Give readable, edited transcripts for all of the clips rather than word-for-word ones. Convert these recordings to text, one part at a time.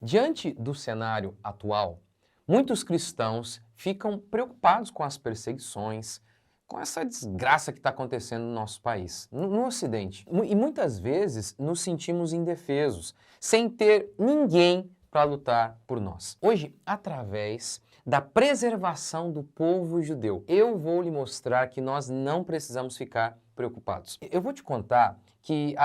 Diante do cenário atual, muitos cristãos ficam preocupados com as perseguições, com essa desgraça que está acontecendo no nosso país, no Ocidente. E muitas vezes nos sentimos indefesos, sem ter ninguém para lutar por nós. Hoje, através da preservação do povo judeu, eu vou lhe mostrar que nós não precisamos ficar preocupados. Eu vou te contar que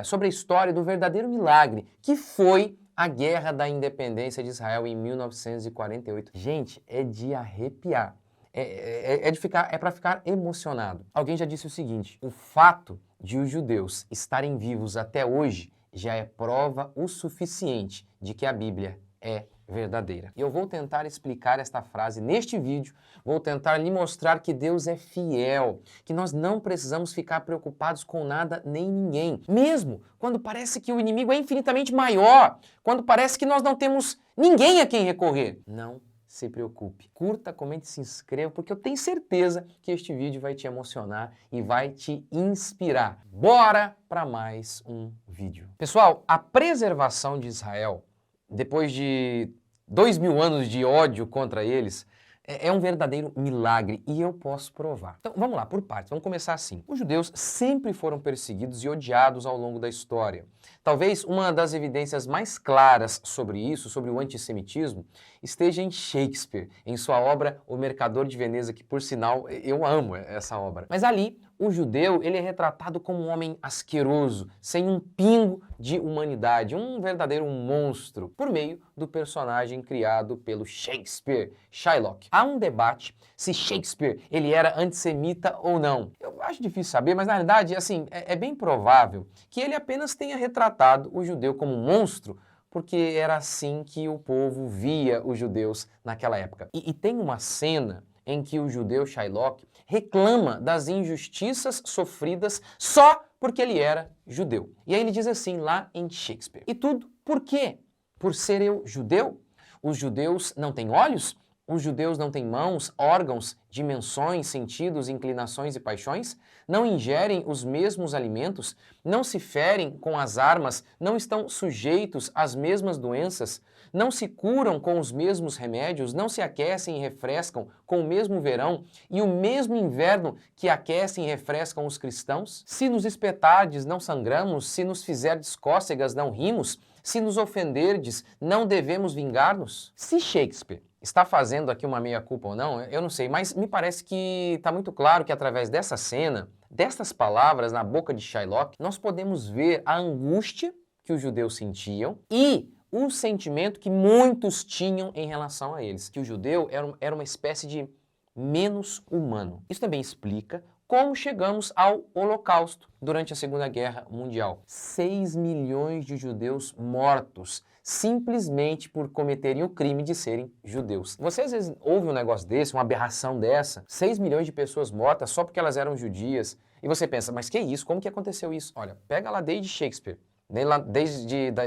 sobre a história do verdadeiro milagre, que foi a Guerra da Independência de Israel em 1948. Gente, é de arrepiar. É para ficar emocionado. Alguém já disse o seguinte: o fato de os judeus estarem vivos até hoje já é prova o suficiente de que a Bíblia é verdadeira. E eu vou tentar explicar esta frase neste vídeo, vou tentar lhe mostrar que Deus é fiel, que nós não precisamos ficar preocupados com nada nem ninguém, mesmo quando parece que o inimigo é infinitamente maior, quando parece que nós não temos ninguém a quem recorrer. Não se preocupe. Curta, comente, se inscreva, porque eu tenho certeza que este vídeo vai te emocionar e vai te inspirar. Bora para mais um vídeo. Pessoal, a preservação de Israel, depois de 2000 anos de ódio contra eles, é um verdadeiro milagre e eu posso provar. Então vamos lá, por partes, vamos começar assim. Os judeus sempre foram perseguidos e odiados ao longo da história. Talvez uma das evidências mais claras sobre isso, sobre o antissemitismo, esteja em Shakespeare, em sua obra O Mercador de Veneza, que por sinal eu amo essa obra. Mas ali, o judeu, ele é retratado como um homem asqueroso, sem um pingo de humanidade, um verdadeiro monstro, por meio do personagem criado pelo Shakespeare, Shylock. Há um debate se Shakespeare ele era antissemita ou não. Eu acho difícil saber, mas na realidade, assim, é bem provável que ele apenas tenha retratado o judeu como um monstro, porque era assim que o povo via os judeus naquela época. E tem uma cena em que o judeu Shylock reclama das injustiças sofridas só porque ele era judeu. E aí ele diz assim lá em Shakespeare: e tudo por quê? Por ser eu judeu? Os judeus não têm olhos? Os judeus não têm mãos, órgãos, dimensões, sentidos, inclinações e paixões? Não ingerem os mesmos alimentos? Não se ferem com as armas? Não estão sujeitos às mesmas doenças? Não se curam com os mesmos remédios? Não se aquecem e refrescam com o mesmo verão e o mesmo inverno que aquecem e refrescam os cristãos? Se nos espetardes, não sangramos? Se nos fizerdes cócegas, não rimos? Se nos ofenderdes, não devemos vingar-nos? Se Shakespeare está fazendo aqui uma meia-culpa ou não, eu não sei, mas me parece que está muito claro que através dessa cena, destas palavras na boca de Shylock, nós podemos ver a angústia que os judeus sentiam e o sentimento que muitos tinham em relação a eles, que o judeu era uma espécie de menos humano. Isso também explica como chegamos ao Holocausto durante a Segunda Guerra Mundial. 6 milhões de judeus mortos simplesmente por cometerem o crime de serem judeus. Você às vezes ouve um negócio desse, uma aberração dessa, 6 milhões de pessoas mortas só porque elas eram judias, e você pensa, mas que isso? Como que aconteceu isso? Olha, pega lá desde Shakespeare,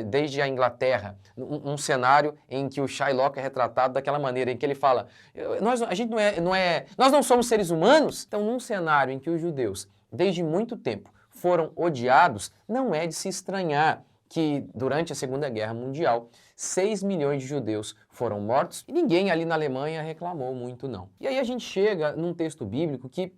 desde a Inglaterra, um cenário em que o Shylock é retratado daquela maneira, em que ele fala, nós não somos seres humanos? Então, num cenário em que os judeus, desde muito tempo, foram odiados, não é de se estranhar que durante a Segunda Guerra Mundial, 6 milhões de judeus foram mortos e ninguém ali na Alemanha reclamou muito não. E aí a gente chega num texto bíblico que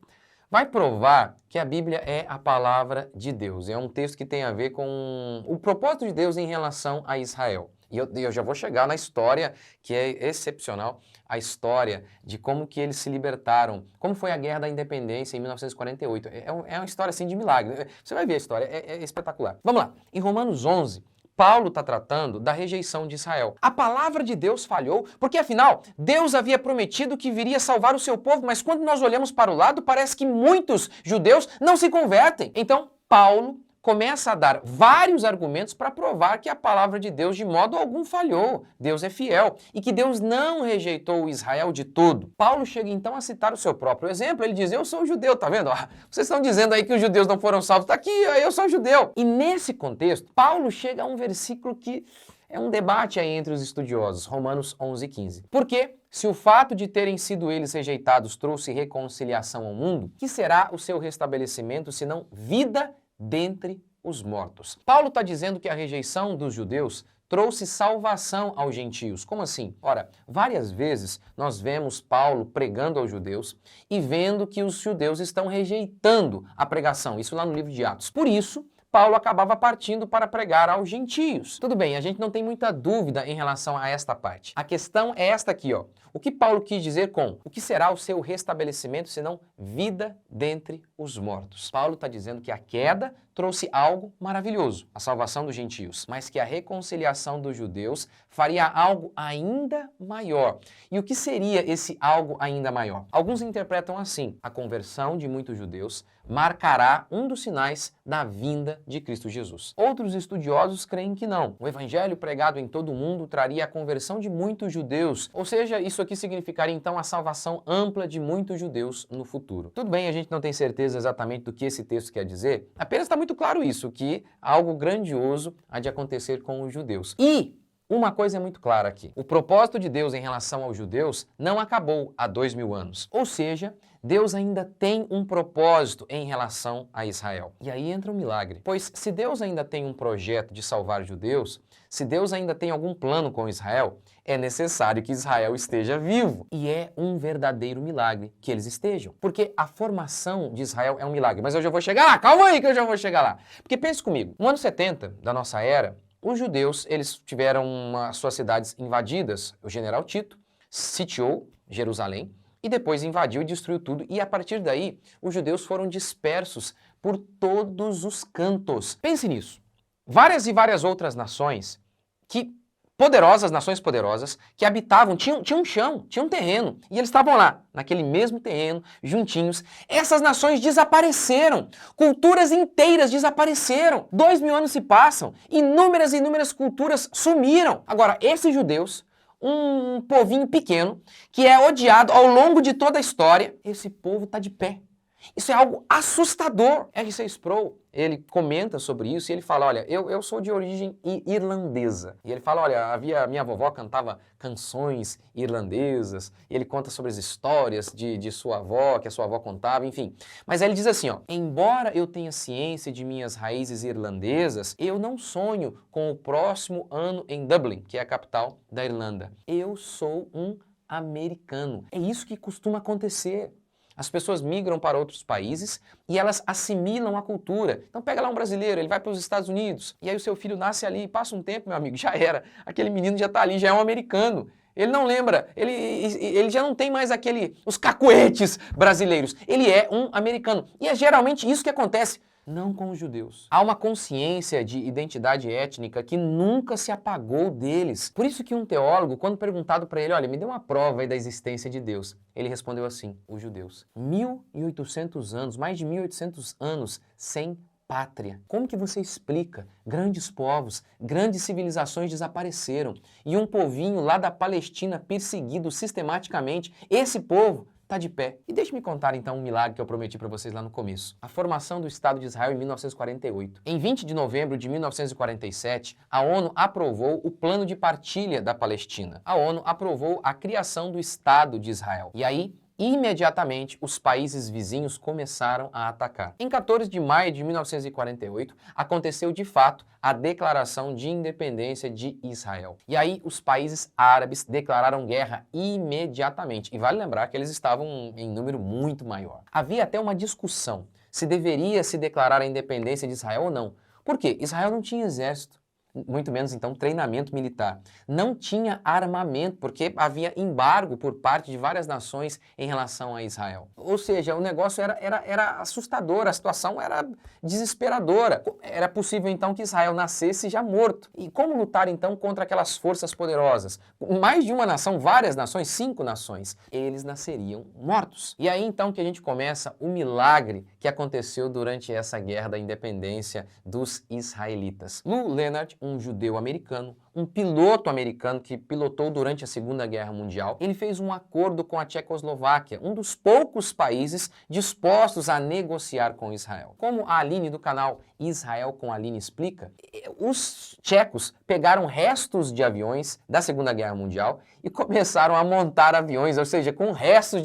vai provar que a Bíblia é a palavra de Deus. É um texto que tem a ver com o propósito de Deus em relação a Israel. E eu já vou chegar na história que é excepcional, a história de como que eles se libertaram, como foi a Guerra da Independência em 1948. É uma história assim de milagre. Você vai ver a história, é espetacular. Vamos lá, em Romanos 11, Paulo está tratando da rejeição de Israel. A palavra de Deus falhou, porque afinal, Deus havia prometido que viria salvar o seu povo, mas quando nós olhamos para o lado, parece que muitos judeus não se convertem. Então, Paulo começa a dar vários argumentos para provar que a palavra de Deus de modo algum falhou. Deus é fiel e que Deus não rejeitou o Israel de todo. Paulo chega então a citar o seu próprio exemplo. Ele diz, eu sou judeu, tá vendo? Vocês estão dizendo aí que os judeus não foram salvos. Tá aqui, eu sou judeu. E nesse contexto, Paulo chega a um versículo que é um debate aí entre os estudiosos, Romanos 11:15. Porque se o fato de terem sido eles rejeitados trouxe reconciliação ao mundo, que será o seu restabelecimento, senão vida dentre os mortos? Paulo está dizendo que a rejeição dos judeus trouxe salvação aos gentios. Como assim? Ora, várias vezes nós vemos Paulo pregando aos judeus e vendo que os judeus estão rejeitando a pregação. Isso lá no livro de Atos. Por isso, Paulo acabava partindo para pregar aos gentios. Tudo bem, a gente não tem muita dúvida em relação a esta parte. A questão é esta aqui, ó. O que Paulo quis dizer com o que será o seu restabelecimento, senão vida dentre os mortos? Paulo está dizendo que a queda trouxe algo maravilhoso, a salvação dos gentios, mas que a reconciliação dos judeus faria algo ainda maior. E o que seria esse algo ainda maior? Alguns interpretam assim: a conversão de muitos judeus marcará um dos sinais da vinda de Cristo Jesus. Outros estudiosos creem que não. O evangelho pregado em todo o mundo traria a conversão de muitos judeus, ou seja, isso aqui significaria então a salvação ampla de muitos judeus no futuro. Tudo bem, a gente não tem certeza exatamente do que esse texto quer dizer, apenas está muito claro isso, que algo grandioso há de acontecer com os judeus. E uma coisa é muito clara aqui: o propósito de Deus em relação aos judeus não acabou há 2000 anos. Ou seja, Deus ainda tem um propósito em relação a Israel. E aí entra um milagre. Pois se Deus ainda tem um projeto de salvar judeus, se Deus ainda tem algum plano com Israel, é necessário que Israel esteja vivo. E é um verdadeiro milagre que eles estejam. Porque a formação de Israel é um milagre. Mas eu já vou chegar lá, calma aí que eu já vou chegar lá. Porque pense comigo, no ano 70 da nossa era, os judeus, eles tiveram as suas cidades invadidas. O general Tito sitiou Jerusalém e depois invadiu e destruiu tudo. E a partir daí, os judeus foram dispersos por todos os cantos. Pense nisso. Várias e várias outras nações nações poderosas, que habitavam, tinham um chão, tinham um terreno, e eles estavam lá, naquele mesmo terreno, juntinhos. Essas nações desapareceram, culturas inteiras desapareceram. 2000 anos se passam, inúmeras e inúmeras culturas sumiram. Agora, esses judeus, um povinho pequeno, que é odiado ao longo de toda a história, esse povo está de pé. Isso é algo assustador. R.C. Sproul, ele comenta sobre isso e ele fala, olha, eu sou de origem irlandesa. E ele fala, olha, minha vovó cantava canções irlandesas, e ele conta sobre as histórias de sua avó, que a sua avó contava, enfim. Mas aí ele diz assim, ó, embora eu tenha ciência de minhas raízes irlandesas, eu não sonho com o próximo ano em Dublin, que é a capital da Irlanda. Eu sou um americano. É isso que costuma acontecer. As pessoas migram para outros países e elas assimilam a cultura. Então pega lá um brasileiro, ele vai para os Estados Unidos, e aí o seu filho nasce ali, passa um tempo, meu amigo, já era. Aquele menino já está ali, já é um americano. Ele não lembra, ele já não tem mais os cacuetes brasileiros. Ele é um americano. E é geralmente isso que acontece. Não com os judeus. Há uma consciência de identidade étnica que nunca se apagou deles. Por isso que um teólogo, quando perguntado para ele, olha, me dê uma prova aí da existência de Deus, ele respondeu assim, os judeus. 1800 anos, mais de 1800 anos sem pátria. Como que você explica? Grandes povos, grandes civilizações desapareceram e um povinho lá da Palestina perseguido sistematicamente, esse povo está de pé. E deixe-me contar então um milagre que eu prometi para vocês lá no começo. A formação do Estado de Israel em 1948. Em 20 de novembro de 1947, a ONU aprovou o plano de partilha da Palestina. A ONU aprovou a criação do Estado de Israel. E aí, imediatamente, os países vizinhos começaram a atacar. Em 14 de maio de 1948, aconteceu de fato a declaração de independência de Israel. E aí, os países árabes declararam guerra imediatamente. E vale lembrar que eles estavam em número muito maior. Havia até uma discussão se deveria se declarar a independência de Israel ou não. Por quê? Israel não tinha exército. Muito menos, então, treinamento militar. Não tinha armamento, porque havia embargo por parte de várias nações em relação a Israel. Ou seja, o negócio era assustador, a situação era desesperadora. Era possível, então, que Israel nascesse já morto. E como lutar, então, contra aquelas forças poderosas? Mais de uma nação, várias nações, 5 nações, eles nasceriam mortos. E aí, então, que a gente começa o milagre que aconteceu durante essa guerra da independência dos israelitas. Lou Lenard, um judeu americano, um piloto americano que pilotou durante a Segunda Guerra Mundial, ele fez um acordo com a Tchecoslováquia, um dos poucos países dispostos a negociar com Israel. Como a Aline do canal Israel com Aline explica, os tchecos pegaram restos de aviões da Segunda Guerra Mundial e começaram a montar aviões, ou seja, com restos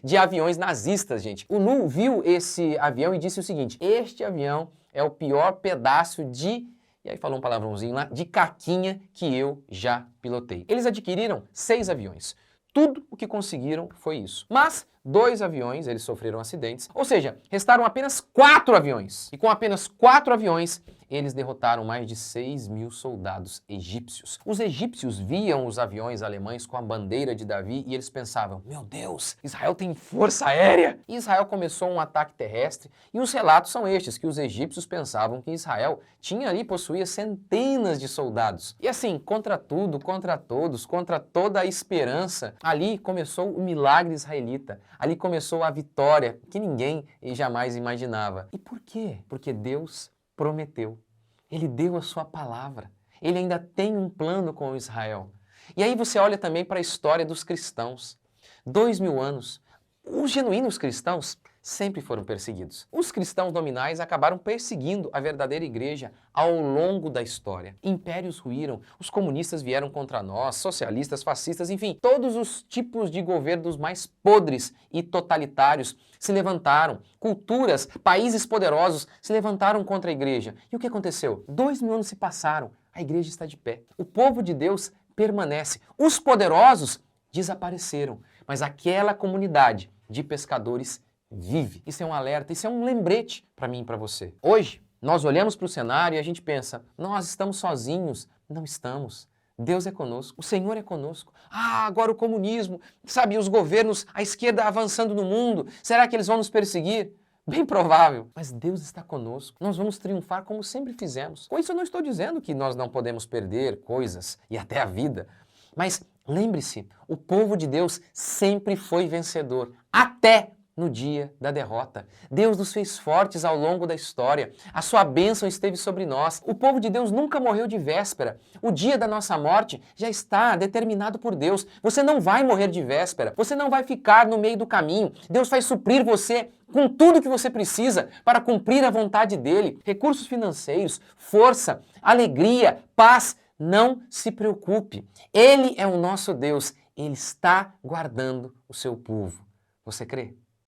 de aviões nazistas, gente. O Lou viu esse avião e disse o seguinte, este avião é o pior pedaço de E aí falou um palavrãozinho lá, de caquinha que eu já pilotei. Eles adquiriram 6 aviões. Tudo o que conseguiram foi isso. Mas 2 aviões, eles sofreram acidentes, ou seja, restaram apenas 4 aviões. E com apenas 4 aviões, eles derrotaram mais de 6.000 soldados egípcios. Os egípcios viam os aviões alemães com a bandeira de Davi e eles pensavam, meu Deus, Israel tem força aérea! E Israel começou um ataque terrestre e os relatos são estes, que os egípcios pensavam que Israel tinha ali, possuía centenas de soldados. E assim, contra tudo, contra todos, contra toda a esperança, ali começou o milagre israelita. Ali começou a vitória que ninguém jamais imaginava. E por quê? Porque Deus prometeu. Ele deu a sua palavra. Ele ainda tem um plano com Israel. E aí você olha também para a história dos cristãos. 2000 anos. Os genuínos cristãos sempre foram perseguidos. Os cristãos nominais acabaram perseguindo a verdadeira igreja ao longo da história. Impérios ruíram, os comunistas vieram contra nós, socialistas, fascistas, enfim, todos os tipos de governos mais podres e totalitários se levantaram. Culturas, países poderosos se levantaram contra a igreja. E o que aconteceu? 2000 anos se passaram, a igreja está de pé. O povo de Deus permanece. Os poderosos desapareceram, mas aquela comunidade de pescadores vive. Isso é um alerta, isso é um lembrete para mim e para você. Hoje, nós olhamos para o cenário e a gente pensa, nós estamos sozinhos. Não estamos. Deus é conosco, o Senhor é conosco. Ah, agora o comunismo, sabe, os governos, a esquerda avançando no mundo, será que eles vão nos perseguir? Bem provável, mas Deus está conosco. Nós vamos triunfar como sempre fizemos. Com isso eu não estou dizendo que nós não podemos perder coisas e até a vida, mas lembre-se, o povo de Deus sempre foi vencedor, até no dia da derrota. Deus nos fez fortes ao longo da história. A sua bênção esteve sobre nós. O povo de Deus nunca morreu de véspera. O dia da nossa morte já está determinado por Deus. Você não vai morrer de véspera. Você não vai ficar no meio do caminho. Deus vai suprir você com tudo que você precisa para cumprir a vontade dEle. Recursos financeiros, força, alegria, paz. Não se preocupe. Ele é o nosso Deus. Ele está guardando o seu povo. Você crê?